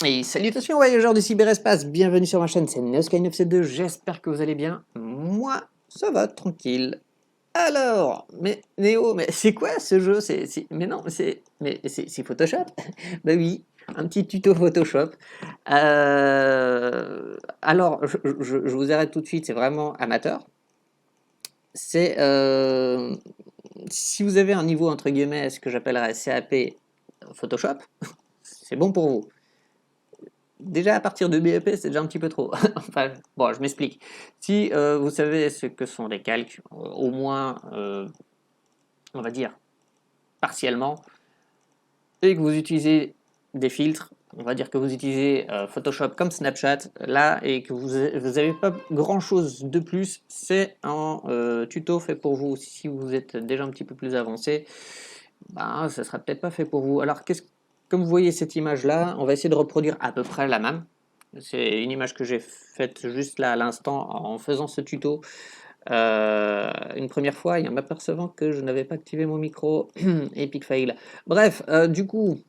Et salutations voyageurs du cyberespace, bienvenue sur ma chaîne, c'est NeoSky972, j'espère que vous allez bien. Moi, ça va, tranquille. Alors, mais Néo, mais c'est quoi ce jeu? Mais non, c'est Photoshop? Bah oui, un petit tuto Photoshop. Alors, je vous arrête tout de suite, c'est vraiment amateur. C'est, si vous avez un niveau entre guillemets, ce que j'appellerais CAP Photoshop, c'est bon pour vous. Déjà à partir de BEP, c'est déjà un petit peu trop. Enfin, bon, je m'explique. Si vous savez ce que sont des calques, au moins, on va dire, partiellement, et que vous utilisez des filtres, on va dire que vous utilisez Photoshop comme Snapchat, là, et que vous n'avez pas grand-chose de plus, c'est un tuto fait pour vous. Si vous êtes déjà un petit peu plus avancé, ben, ça sera peut-être pas fait pour vous. Alors, comme vous voyez cette image-là, on va essayer de reproduire à peu près la même. C'est une image que j'ai faite juste là à l'instant en faisant ce tuto une première fois et en m'apercevant que je n'avais pas activé mon micro. Epic fail. Bref, du coup,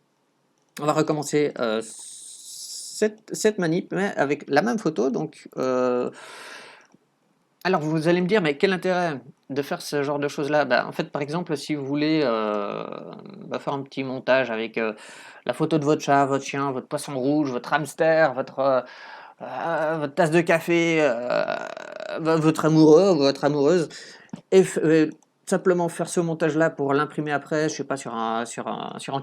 on va recommencer cette manip, mais avec la même photo. Donc, alors vous allez me dire, mais quel intérêt de faire ce genre de choses-là? Bah, en fait, par exemple, si vous voulez faire un petit montage avec la photo de votre chat, votre chien, votre poisson rouge, votre hamster, votre tasse de café, votre amoureux ou votre amoureuse, et simplement faire ce montage-là pour l'imprimer après, je sais pas, sur un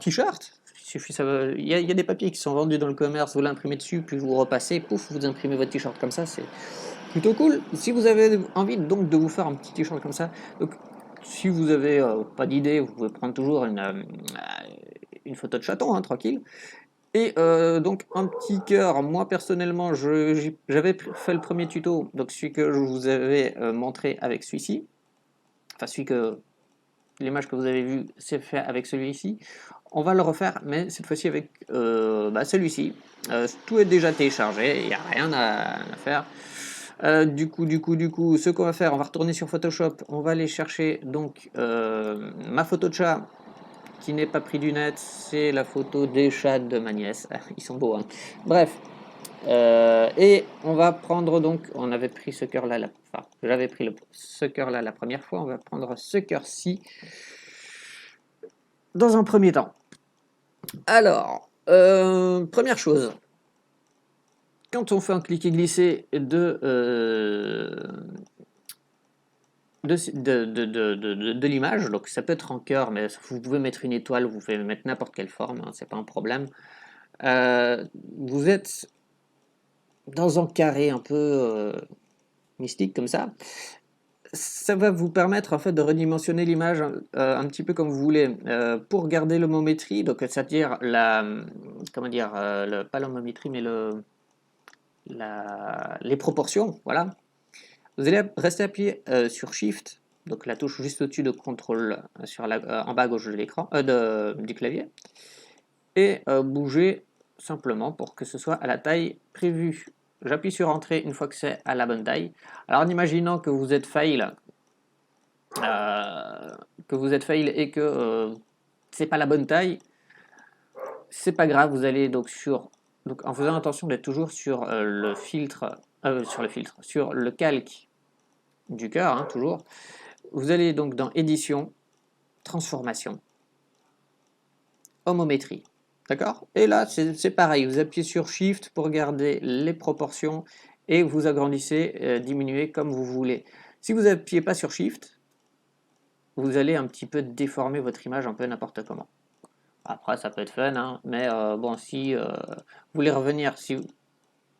t-shirt. Il y a des papiers qui sont vendus dans le commerce, vous l'imprimez dessus, puis vous repassez, pouf, vous imprimez votre t-shirt comme ça, c'est plutôt cool. Si vous avez envie donc de vous faire un petit t-shirt comme ça, donc si vous avez pas d'idée, vous pouvez prendre toujours une photo de chaton, hein, tranquille. Et donc un petit cœur, moi personnellement j'avais fait le premier tuto, donc celui que je vous avais montré avec celui-ci, enfin celui que l'image que vous avez vue c'est fait avec celui-ci. On va le refaire, mais cette fois-ci avec celui-ci. Tout est déjà téléchargé, il n'y a rien à faire. Du coup, ce qu'on va faire, on va retourner sur Photoshop, on va aller chercher donc ma photo de chat qui n'est pas pris du net, c'est la photo des chats de ma nièce. Ils sont beaux, hein. Bref, et on va prendre donc, on avait pris ce cœur-là, enfin, j'avais pris ce cœur-là la première fois, on va prendre ce cœur-ci dans un premier temps. Alors, première chose, quand on fait un cliquer-glisser de l'image, donc ça peut être en cœur, mais vous pouvez mettre une étoile, vous pouvez mettre n'importe quelle forme, hein, c'est pas un problème. Vous êtes dans un carré un peu mystique comme ça. Ça va vous permettre en fait de redimensionner l'image un petit peu comme vous voulez pour garder l'homométrie, donc c'est-à-dire comment dire, pas l'homométrie mais les proportions, voilà. Vous allez rester appuyé sur Shift, donc la touche juste au-dessus de Contrôle en bas à gauche de l'écran, du clavier, et bouger simplement pour que ce soit à la taille prévue. J'appuie sur Entrée une fois que c'est à la bonne taille. Alors en imaginant que vous êtes fail, et que c'est pas la bonne taille, c'est pas grave, vous allez donc en faisant attention d'être toujours sur sur le calque du cœur, hein, toujours. Vous allez donc dans Édition, Transformation, Homométrie. D'accord? Et là, c'est pareil, vous appuyez sur Shift pour garder les proportions et vous agrandissez, diminuez comme vous voulez. Si vous n'appuyez pas sur Shift, vous allez un petit peu déformer votre image un peu n'importe comment. Après, ça peut être fun, hein, mais bon, si vous voulez revenir, si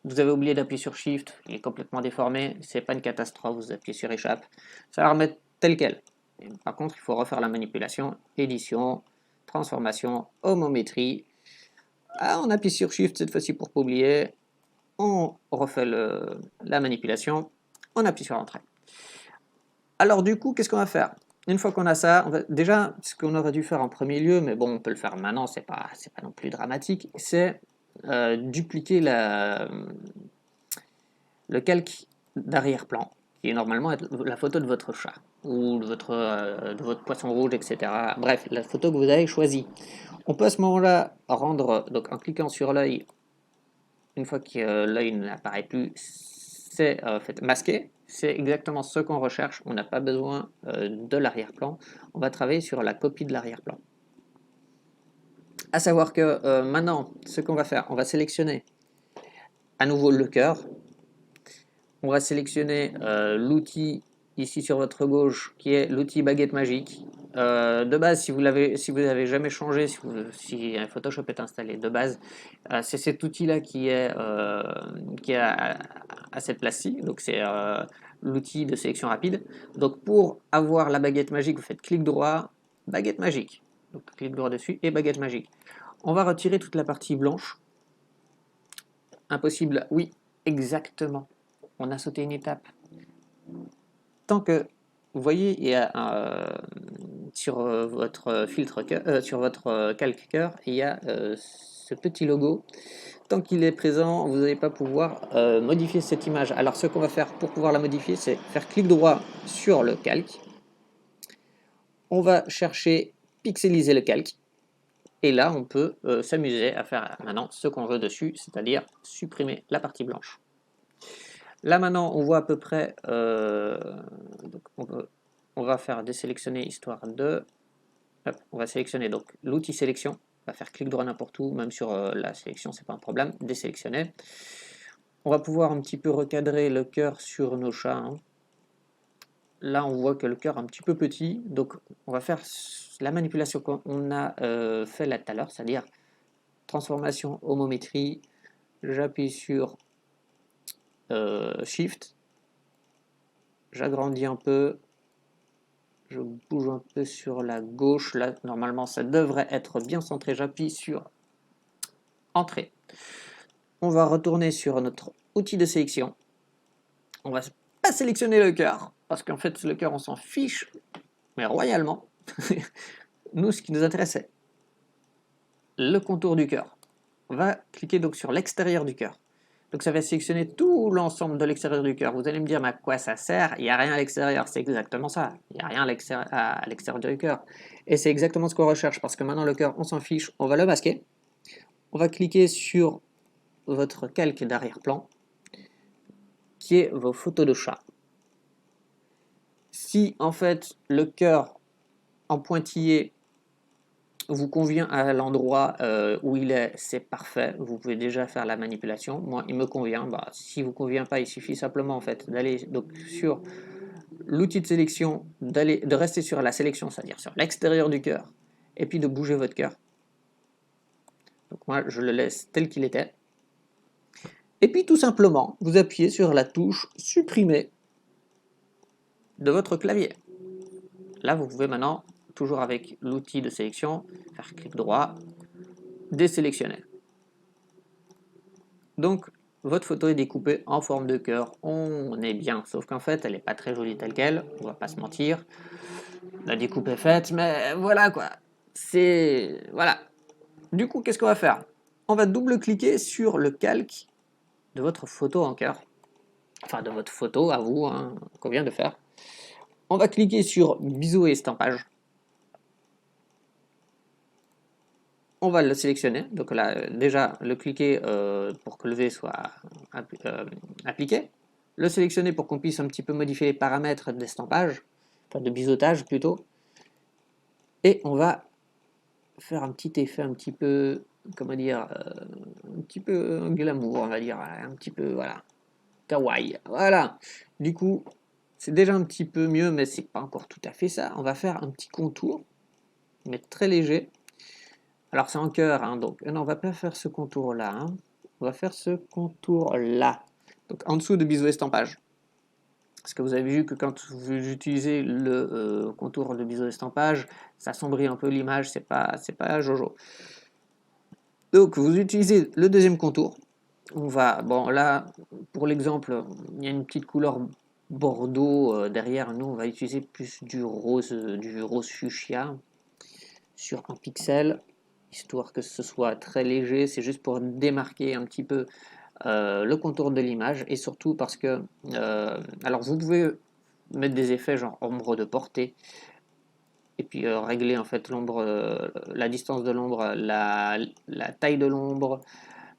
vous avez oublié d'appuyer sur Shift, il est complètement déformé, c'est pas une catastrophe, vous appuyez sur Échappe, ça va remettre tel quel. Et par contre, il faut refaire la manipulation, édition, transformation, homométrie. Ah, on appuie sur Shift cette fois-ci pour pas oublier, on refait la manipulation, on appuie sur Entrée. Alors du coup, qu'est-ce qu'on va faire? Une fois qu'on a ça, déjà, ce qu'on aurait dû faire en premier lieu, mais bon, on peut le faire maintenant, c'est pas non plus dramatique, c'est dupliquer le calque d'arrière-plan, qui est normalement la photo de votre chat, ou de votre poisson rouge, etc. Bref, la photo que vous avez choisie. On peut à ce moment-là rendre, donc en cliquant sur l'œil, une fois que l'œil n'apparaît plus, c'est en fait masqué. C'est exactement ce qu'on recherche. On n'a pas besoin de l'arrière-plan. On va travailler sur la copie de l'arrière-plan. À savoir que maintenant, ce qu'on va faire, on va sélectionner à nouveau le cœur. On va sélectionner l'outil ici sur votre gauche qui est l'outil baguette magique. De base, si vous n'avez jamais changé, si Photoshop est installé de base, c'est cet outil-là qui est à cette place-ci. Donc c'est l'outil de sélection rapide. Donc pour avoir la baguette magique, vous faites clic droit, baguette magique. Donc clic droit dessus et baguette magique. On va retirer toute la partie blanche. Impossible, oui, exactement. On a sauté une étape. Tant que vous voyez, il y a sur votre filtre sur votre calque cœur, il y a ce petit logo. Tant qu'il est présent, vous n'allez pas pouvoir modifier cette image. Alors ce qu'on va faire pour pouvoir la modifier, c'est faire clic droit sur le calque. On va chercher pixeliser le calque. Et là, on peut s'amuser à faire maintenant ce qu'on veut dessus, c'est-à-dire supprimer la partie blanche. Là maintenant, on voit à peu près, donc on va faire désélectionner histoire de, hop, on va sélectionner donc l'outil sélection, on va faire clic droit n'importe où, même sur la sélection, c'est pas un problème, désélectionner. On va pouvoir un petit peu recadrer le cœur sur nos chats. Hein. Là, on voit que le cœur est un petit peu petit, donc on va faire la manipulation qu'on a fait là tout à l'heure, c'est-à-dire transformation homométrie, j'appuie sur Shift, j'agrandis un peu, je bouge un peu sur la gauche, là normalement ça devrait être bien centré, j'appuie sur Entrée. On va retourner sur notre outil de sélection, on va pas sélectionner le cœur, parce qu'en fait le cœur on s'en fiche, mais royalement. Nous ce qui nous intéresse c'est le contour du cœur. On va cliquer donc sur l'extérieur du cœur. Donc ça va sélectionner tout l'ensemble de l'extérieur du cœur. Vous allez me dire, mais à quoi ça sert? Il n'y a rien à l'extérieur. C'est exactement ça. Il n'y a rien à l'extérieur du cœur. Et c'est exactement ce qu'on recherche, parce que maintenant le cœur, on s'en fiche, on va le masquer. On va cliquer sur votre calque d'arrière-plan, qui est vos photos de chat. Si en fait le cœur en pointillé vous convient à l'endroit où il est, c'est parfait. Vous pouvez déjà faire la manipulation. Moi, il me convient. Bah, si vous convient pas, il suffit simplement en fait d'aller donc sur l'outil de sélection, de rester sur la sélection, c'est-à-dire sur l'extérieur du cœur, et puis de bouger votre cœur. Donc moi, je le laisse tel qu'il était. Et puis tout simplement, vous appuyez sur la touche supprimer de votre clavier. Là, vous pouvez maintenant, toujours avec l'outil de sélection, faire clic droit, désélectionner. Donc, votre photo est découpée en forme de cœur, on est bien, sauf qu'en fait, elle n'est pas très jolie telle qu'elle, on va pas se mentir. La découpe est faite, mais voilà quoi. C'est... voilà. Du coup, qu'est-ce qu'on va faire? On va double-cliquer sur le calque de votre photo en cœur. Enfin, de votre photo à vous, hein, qu'on vient de faire. On va cliquer sur biseau et estampage. On va le sélectionner. Donc là, déjà, le cliquer pour que le V soit appliqué. Le sélectionner pour qu'on puisse un petit peu modifier les paramètres d'estampage, enfin de biseautage plutôt. Et on va faire un petit effet un petit peu, comment dire, un petit peu glamour, on va dire, un petit peu, voilà, kawaii. Voilà. Du coup, c'est déjà un petit peu mieux, mais c'est pas encore tout à fait ça. On va faire un petit contour, mais très léger. Alors c'est en cœur, hein, donc non, on va pas faire ce contour-là. Hein. On va faire ce contour-là. Donc en dessous de biseau estampage. Parce que vous avez vu que quand vous utilisez le contour de biseau estampage, ça assombrit un peu l'image, c'est pas jojo. Donc vous utilisez le deuxième contour. On va, bon là, pour l'exemple, il y a une petite couleur bordeaux derrière. Nous, on va utiliser plus du rose fuchsia sur un pixel, histoire que ce soit très léger. C'est juste pour démarquer un petit peu le contour de l'image, et surtout parce que, alors vous pouvez mettre des effets genre ombre de portée, et puis régler en fait l'ombre, la distance de l'ombre, la taille de l'ombre,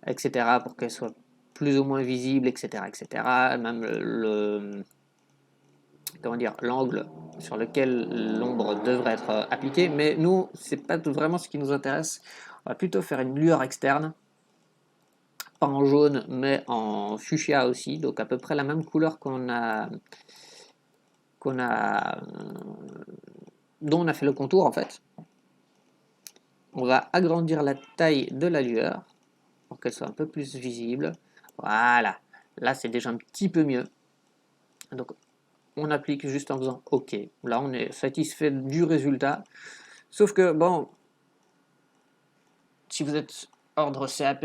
etc. pour qu'elle soit plus ou moins visible, etc., etc. Même comment dire, l'angle sur lequel l'ombre devrait être appliquée. Mais nous, c'est pas vraiment ce qui nous intéresse. On va plutôt faire une lueur externe, pas en jaune, mais en fuchsia aussi, donc à peu près la même couleur dont on a fait le contour en fait. On va agrandir la taille de la lueur pour qu'elle soit un peu plus visible. Voilà, là c'est déjà un petit peu mieux. Donc on applique juste en faisant OK. Là on est satisfait du résultat. Sauf que bon, si vous êtes ordre CAP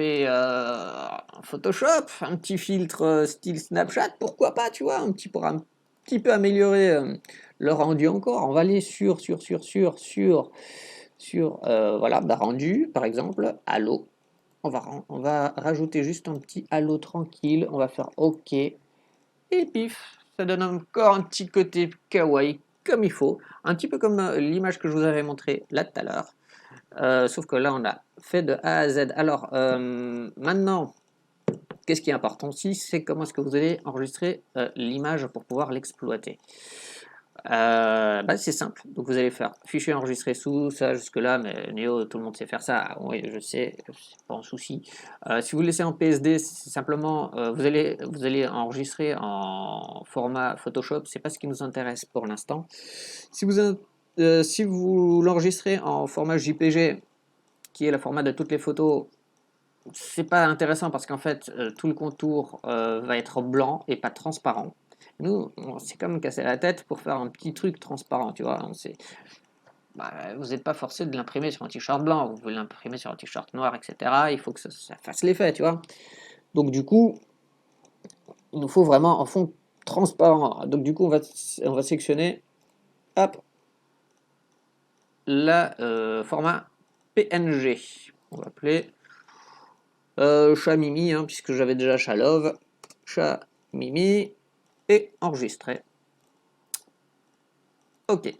Photoshop, un petit filtre style Snapchat, pourquoi pas, tu vois, pour un petit peu améliorer le rendu encore. On va aller sur voilà, rendu, par exemple, halo. On va rajouter juste un petit halo tranquille. On va faire OK. Et pif, ça donne encore un petit côté kawaii, comme il faut. Un petit peu comme l'image que je vous avais montré là tout à l'heure. Sauf que là, on a fait de A à Z. Alors, maintenant, qu'est-ce qui est important aussi, c'est comment est-ce que vous allez enregistrer l'image pour pouvoir l'exploiter. C'est simple. Donc, vous allez faire fichier enregistré sous, ça jusque-là, mais Néo, tout le monde sait faire ça. Oui, je sais, c'est pas un souci. Si vous le laissez en PSD, c'est simplement, vous allez enregistrer en format Photoshop. C'est pas ce qui nous intéresse pour l'instant. Si vous l'enregistrez en format JPG, qui est le format de toutes les photos, c'est pas intéressant parce qu'en fait tout le contour va être blanc et pas transparent. Nous, on s'est quand même cassé la tête pour faire un petit truc transparent, tu vois. Vous n'êtes pas forcé de l'imprimer sur un t-shirt blanc, vous pouvez l'imprimer sur un t-shirt noir, etc. Il faut que ça fasse l'effet, tu vois. Donc du coup, il nous faut vraiment un fond transparent. Donc du coup, on va sélectionner, hop, le format PNG. On va appeler chat Mimi, puisque j'avais déjà chat Love, chat Mimi, et enregistrer. OK.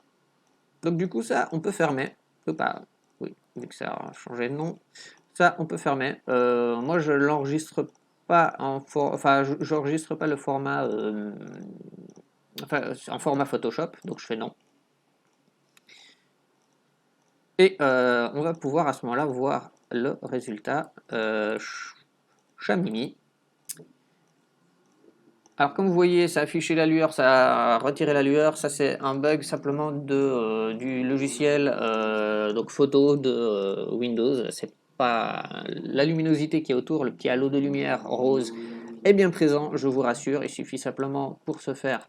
Donc du coup, ça, on peut fermer. Oui, vu que ça a changé de nom. Ça, on peut fermer. Moi, je l'enregistre pas j'enregistre pas le format en format Photoshop, donc je fais non. Et on va pouvoir à ce moment-là voir le résultat chat Mimi. Alors comme vous voyez, ça a affiché la lueur, ça a retiré la lueur, ça c'est un bug simplement du logiciel donc photo de Windows. C'est pas la luminosité qui est autour, le petit halo de lumière rose est bien présent, je vous rassure. Il suffit simplement pour ce faire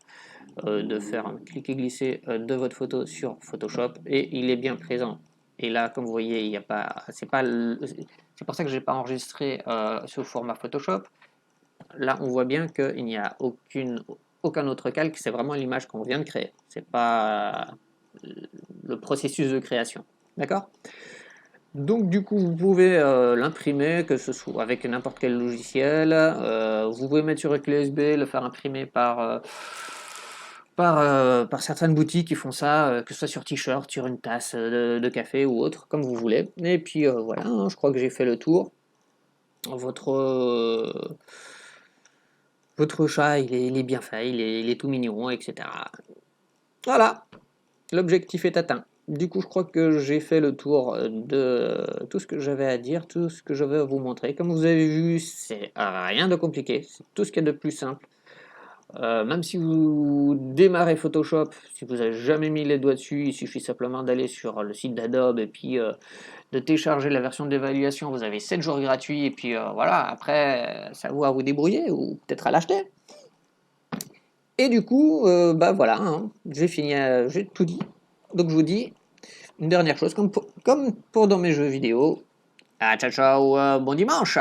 de faire un cliquer-glisser de votre photo sur Photoshop et il est bien présent. Et là, comme vous voyez, il n'y a pas, c'est pour ça que j'ai pas enregistré sous format Photoshop. Là, on voit bien qu'il n'y a aucun autre calque, c'est vraiment l'image qu'on vient de créer. C'est pas le processus de création. D'accord ? Donc du coup, vous pouvez l'imprimer, que ce soit avec n'importe quel logiciel. Vous pouvez mettre sur une clé USB, le faire imprimer par certaines boutiques qui font ça, que ce soit sur t-shirt, sur une tasse de café ou autre, comme vous voulez. Et puis voilà, je crois que j'ai fait le tour. Votre chat, il est bien fait, il est tout mignon, etc. Voilà, l'objectif est atteint. Du coup, je crois que j'ai fait le tour de tout ce que j'avais à dire, tout ce que je vais vous montrer. Comme vous avez vu, c'est rien de compliqué, c'est tout ce qu'il y a de plus simple. Même si vous démarrez Photoshop, si vous n'avez jamais mis les doigts dessus, il suffit simplement d'aller sur le site d'Adobe et puis de télécharger la version d'évaluation. Vous avez 7 jours gratuits et puis voilà, après, ça vous à vous débrouiller ou peut-être à l'acheter. Et du coup, voilà, j'ai fini, j'ai tout dit. Donc je vous dis une dernière chose, comme pour dans mes jeux vidéo. Ah, ciao ciao, bon dimanche!